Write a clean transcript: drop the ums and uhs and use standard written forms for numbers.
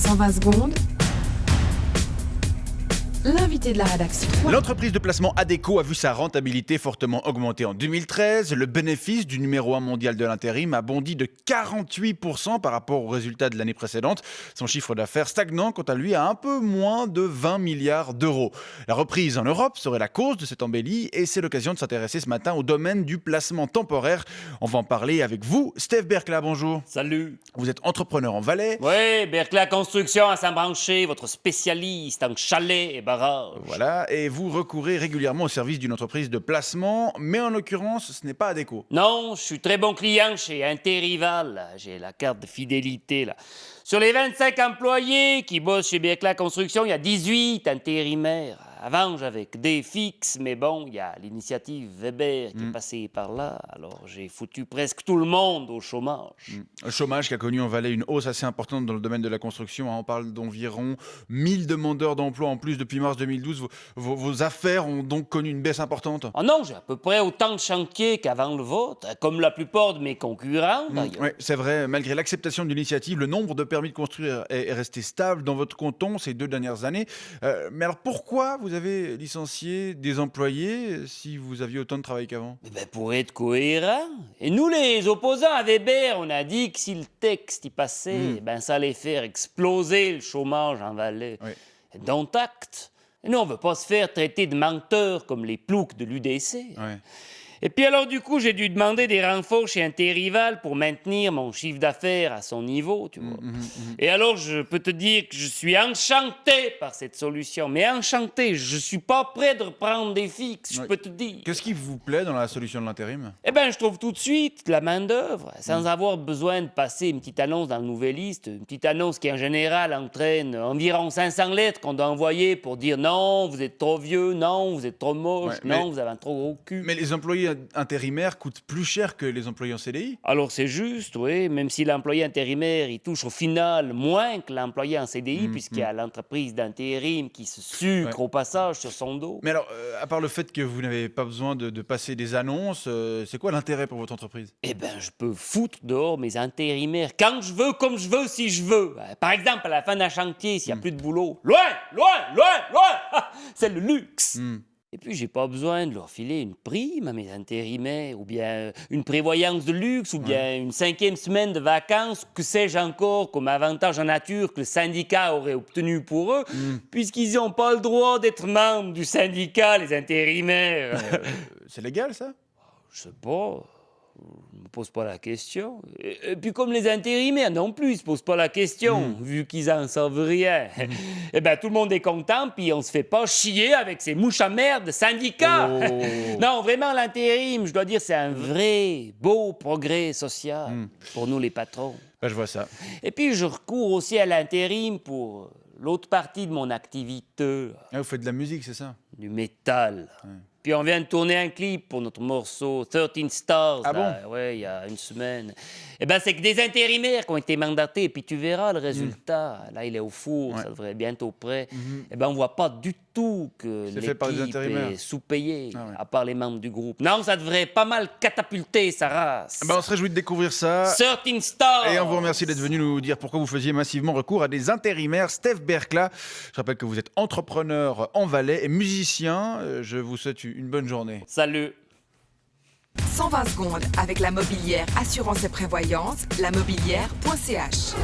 120 secondes. L'invité de la rédaction. L'entreprise de placement Adecco a vu sa rentabilité fortement augmenter en 2013. Le bénéfice du numéro 1 mondial de l'intérim a bondi de 48% par rapport aux résultats de l'année précédente. Son chiffre d'affaires stagnant, quant à lui, à un peu moins de 20 milliards d'euros. La reprise en Europe serait la cause de cette embellie et c'est l'occasion de s'intéresser ce matin au domaine du placement temporaire. On va en parler avec vous. Steve Bercla, bonjour. Salut. Vous êtes entrepreneur en Valais. Oui, Bercla Construction à Saint-Branché, votre spécialiste en chalet et barrage. Voilà, et vous recourez régulièrement au service d'une entreprise de placement, mais en l'occurrence, ce n'est pas Adecco. Non, je suis très bon client chez Interival, là. J'ai la carte de fidélité, là. Sur les 25 employés qui bossent chez Bercla Construction, il y a 18 intérimaires. Avant, j'avais que des fixes, mais bon, il y a l'initiative Weber qui est passée par là. Alors, j'ai foutu presque tout le monde au chômage. Le chômage qui a connu en Valais une hausse assez importante dans le domaine de la construction. On parle d'environ 1000 demandeurs d'emploi en plus depuis mars 2012. Vos affaires ont donc connu une baisse importante. Oh non, j'ai à peu près autant de chantiers qu'avant le vote, comme la plupart de mes concurrents, d'ailleurs. Oui, c'est vrai. Malgré l'acceptation de l'initiative, le nombre de permis de construire est resté stable dans votre canton ces 2 dernières années. Mais alors pourquoi vous avez licencié des employés si vous aviez autant de travail qu'avant? Pour être cohérent. Et nous, les opposants à Weber, on a dit que si le texte y passait, ça allait faire exploser le chômage en Valais. Oui. Dont acte. Et nous, on veut pas se faire traiter de menteurs comme les ploucs de l'UDC. Ouais. Et puis alors, du coup, j'ai dû demander des renforts chez Interival pour maintenir mon chiffre d'affaires à son niveau, tu vois. Et alors, je peux te dire que je suis enchanté par cette solution. Mais enchanté, je suis pas prêt de reprendre des fixes, je peux te dire. Qu'est-ce qui vous plaît dans la solution de l'intérim? Je trouve tout de suite de la main-d'œuvre, sans avoir besoin de passer une petite annonce dans le Nouvelliste, une petite annonce qui, en général, entraîne environ 500 lettres qu'on doit envoyer pour dire non, vous êtes trop vieux, non, vous êtes trop moche, non, vous avez un trop gros cul. Mais les employés intérimaires coûtent plus cher que les employés en CDI? Alors c'est juste, oui, même si l'employé intérimaire, il touche au final moins que l'employé en CDI, puisqu'il y a l'entreprise d'intérim qui se sucre au passage sur son dos. Mais alors, à part le fait que vous n'avez pas besoin de passer des annonces, c'est quoi l'intérêt pour votre entreprise? Je peux foutre dehors mes intérimaires quand je veux, comme je veux, si je veux. Par exemple, à la fin d'un chantier, s'il n'y a plus de boulot, loin, loin, loin, loin, c'est le luxe. Et puis, j'ai pas besoin de leur filer une prime à mes intérimaires, ou bien une prévoyance de luxe, ou bien une 5e semaine de vacances, que sais-je encore, comme avantage en nature que le syndicat aurait obtenu pour eux, puisqu'ils n'ont pas le droit d'être membres du syndicat, les intérimaires. C'est légal, ça? Je sais pas. Je me pose pas la question. Et puis comme les intérimaires non plus, ils se posent pas la question, vu qu'ils en savent rien. Tout le monde est content, puis on se fait pas chier avec ces mouches à merde de syndicats. Non, vraiment, l'intérim, je dois dire, c'est un vrai beau progrès social pour nous les patrons. Je vois ça. Et puis je recours aussi à l'intérim pour l'autre partie de mon activité. Vous faites de la musique, c'est ça? Du métal. Puis on vient de tourner un clip pour notre morceau 13 Stars. Ah là. bon? Ouais, il y a une semaine. C'est que des intérimaires qui ont été mandatés, et puis tu verras le résultat. Là, il est au four, ça devrait être bientôt prêt. On voit pas du tout que C'est fait par des l'équipe intérimaires. est sous-payée, à part les membres du groupe. Non, ça devrait pas mal catapulter sa race. On se réjouit de découvrir ça. 13 Stars! Et on vous remercie d'être venu nous dire pourquoi vous faisiez massivement recours à des intérimaires. Steve Bercla, je rappelle que vous êtes entrepreneur en Valais et musicien. Je vous souhaite une bonne journée. Salut! 120 secondes avec la mobilière assurance et prévoyance, lamobilière.ch.